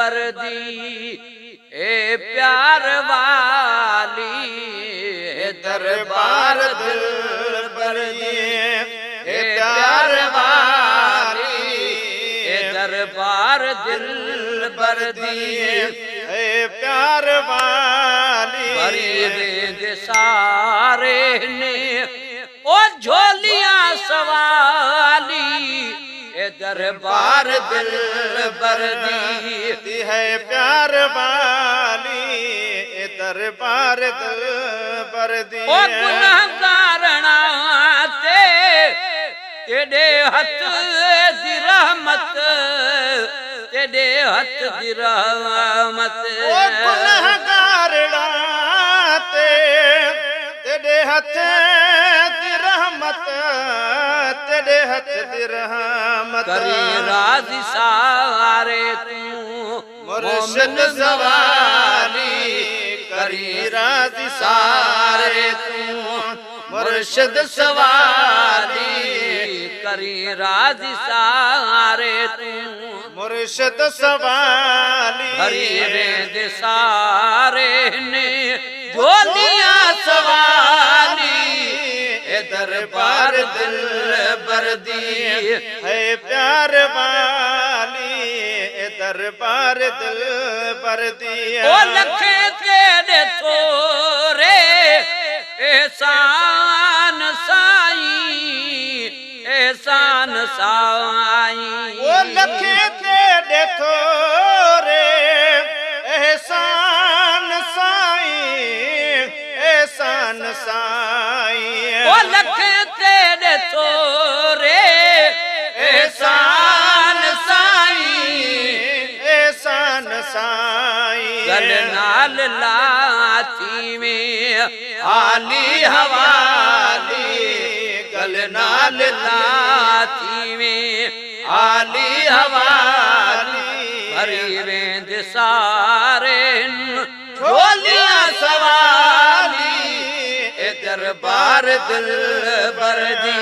बरदी ए प्यार वाली ए दरबार दिल बरदी ए प्यार वाली ए दरबार दिल बरदी ए प्यार वाली भरी वेद सारे ने ओ झोलियां सवाली ए दरबार दिल बरदी है प्यार वाली ए दरबार दिल बरदी ओ गुनहगारना तेरे हथ दी रहमत तेरे हथ दी रहमत ओ गुनहगारना तेरे हथ दी रहमत तेरे हथ दी रहमत करी राजी सारे तू मुर्शिद सवाली करी राजी सारे तू मुर्शिद सवाली करी राजी सारे तू मुर्शिद सवाली भरी वेद सारे ने झोलियां सवाली ए दरबार दिल बरदी है प्यार वाली ए दरबार दिल बरदी ओ लखे तेरे तोरे एहसान साईं एहसान साईं ओ लखे तेरे तोरे एहसान साईं एहसान साईं ओ लखे तेरे तोरे एहसान साईं एहसान साईं गल नाल लाती में आली हवाली गल नाल लाती में आली हवाली भरी वेंद सारे झोलियां सवाली ए दरबार दिल बरदी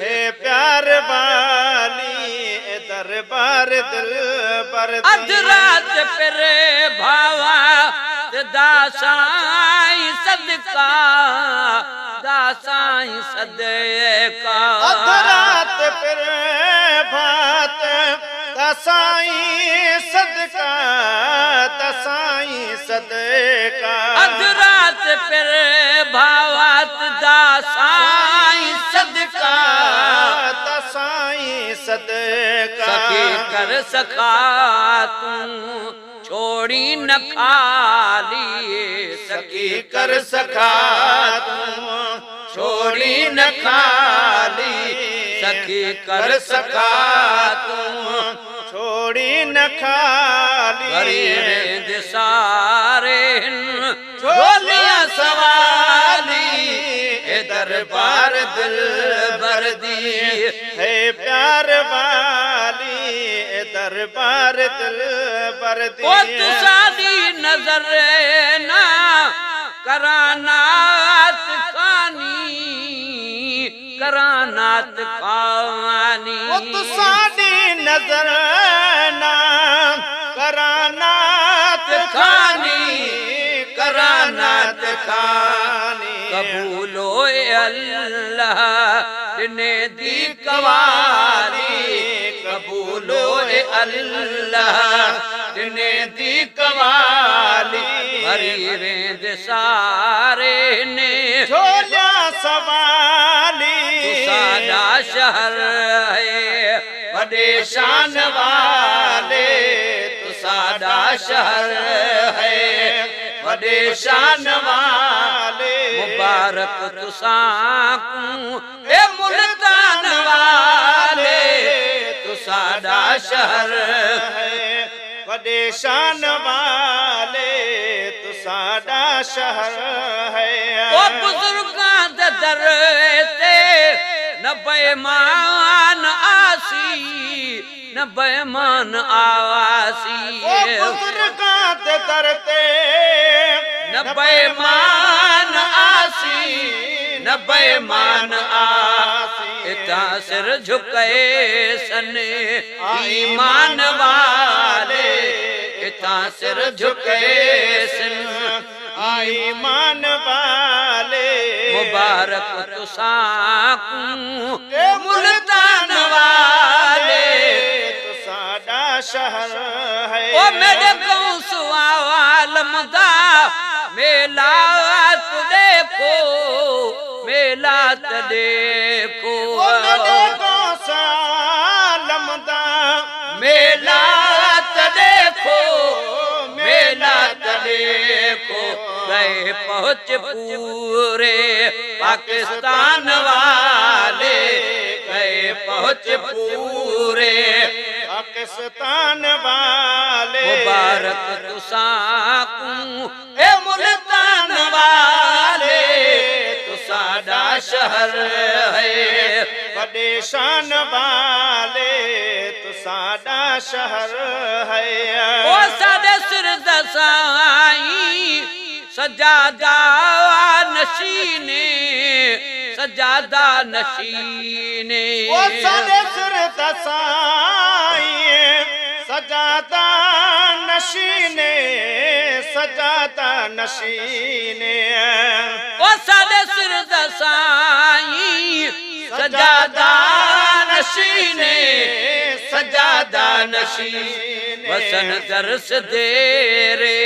हे प्यार वाली ए दरबार दिल बरदी अध रात फिर भावा दासाई सदका दासाई सदका अध रात फिर भात दसाई सदका दसाई सदका अध रात फिर भावात दासाई सदका दसाई सदका सखी कर सखा तू छोड़ी न खाली सखी कर सखा तू छोड़ी न खाली सखी कर सखा तू छोड़ी न खाली भरी वेद सारे झोलियां सवाली ए दरबार दिल बरदी है प्यार वाली ए दरबार दिल बरदी ओ तू सादी नजर ना करानात खानी करानात खानी ओ तू सादी नजर ना करानात खानी करानात खानी कबूलो अल्लाह ने दी कवाली कबूलो अल्लाह ने दी कवाली भरी वेद सारे ने झोलियां सवाली तू सादा शहर है बड़े शान वाले तू सादा शहर है बड़े शान वाले मुबारक तुसाकू ए मुल्तान वाले तू सादा शहर है बड़े शान वाले तू सादा शहर है ओ बुजुर्गां दे दर ते न बेईमान आसी न बेईमान आसी ओ बुजुर्गां दे दर ते न बेईमान आसी न बेईमान आसी इता सिर झुके सन ईमान वाले इतां सिर झुके सिन आई मान वाले मुबारक तुसां मुल्तान वाले तो साडा शहर है ओ मेरे गौस आलम दा मेला तो देखो मेला तो देखो मेरे गौस आलम दा मेला तो देखो मेला तो देखो गए पहुँच पूरे पाकिस्तान वाले गए पहुँच पूरे पाकिस्तान वाले मुबारक तुसां ए मुल्तान वाले तुसाडा शहर है वडे शान वाले तो साडा शहर है ओ साडे सिर दसाई सजादा नशीने सजादा नशीने वो साडे सिर दसाई सजादा नशीने सजादा नशीने ओ साडे सिर दसाई सजादा नशीने सजादा नशीने वसन दरस दे रे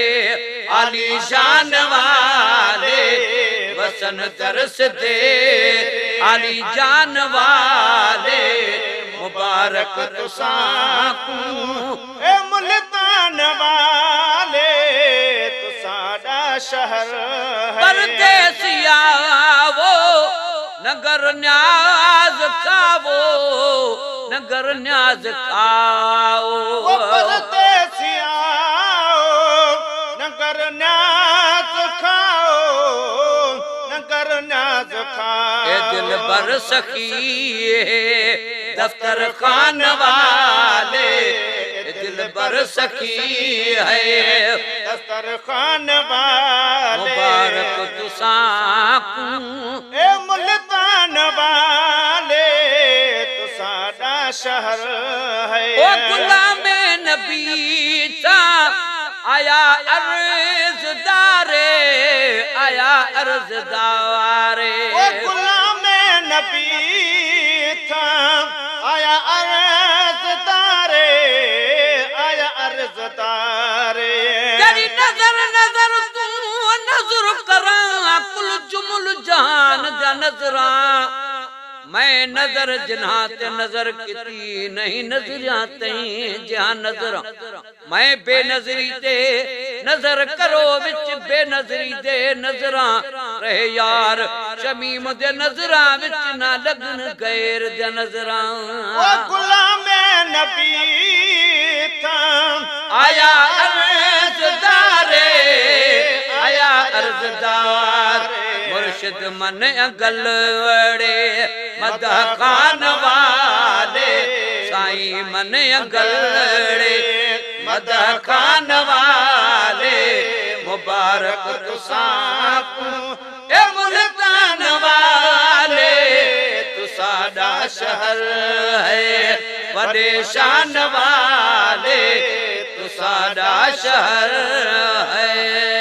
आली शान वाले वसन दरस दे आली जान वाले मुबारक तुसां ए मुल्तान वाले तो साडा शहर है परदेसिया वो नगर न्याज खावो नगर न्याज खाओ वो परदेसिया नगर न्याज खाओ नगर न्याज खाओ ए दिल बर सखी दफ्तर खान वाले ए दिल बर सखी है दफ्तर खान वाले मुबारक तुसां ए मुल्तान वाले तो साडा शहर है ओ गुलाम नबी था आया अर्ज़दारे आया अर्ज़दारे ओ गुलाम नबी था आया अर्ज़दारे आया अर्ज़दारे तेरी नजर नजर तू नजर करा कुल जुमल जहान दा नजरा मैं नजर जिन्हाते नजर किती नहीं नजरियाते जहां नजर मैं बेनजरी दे नजर करो विच बेनजरी दे नजरा रहे यार शमीम दे नजरा विच ना लगन गैर दे नजरा ओ गुलाम नबी था आया अर्ज़दारे आया अर्ज़दार मुर्शिद मन अगल वड़े मदा खान वाले साईं मन अगलड़े मदा खान वाले मुबारक तुसां ए मुल्तान वाले तुसाडा शहर है वडे शान वाले तुसाडा शहर है।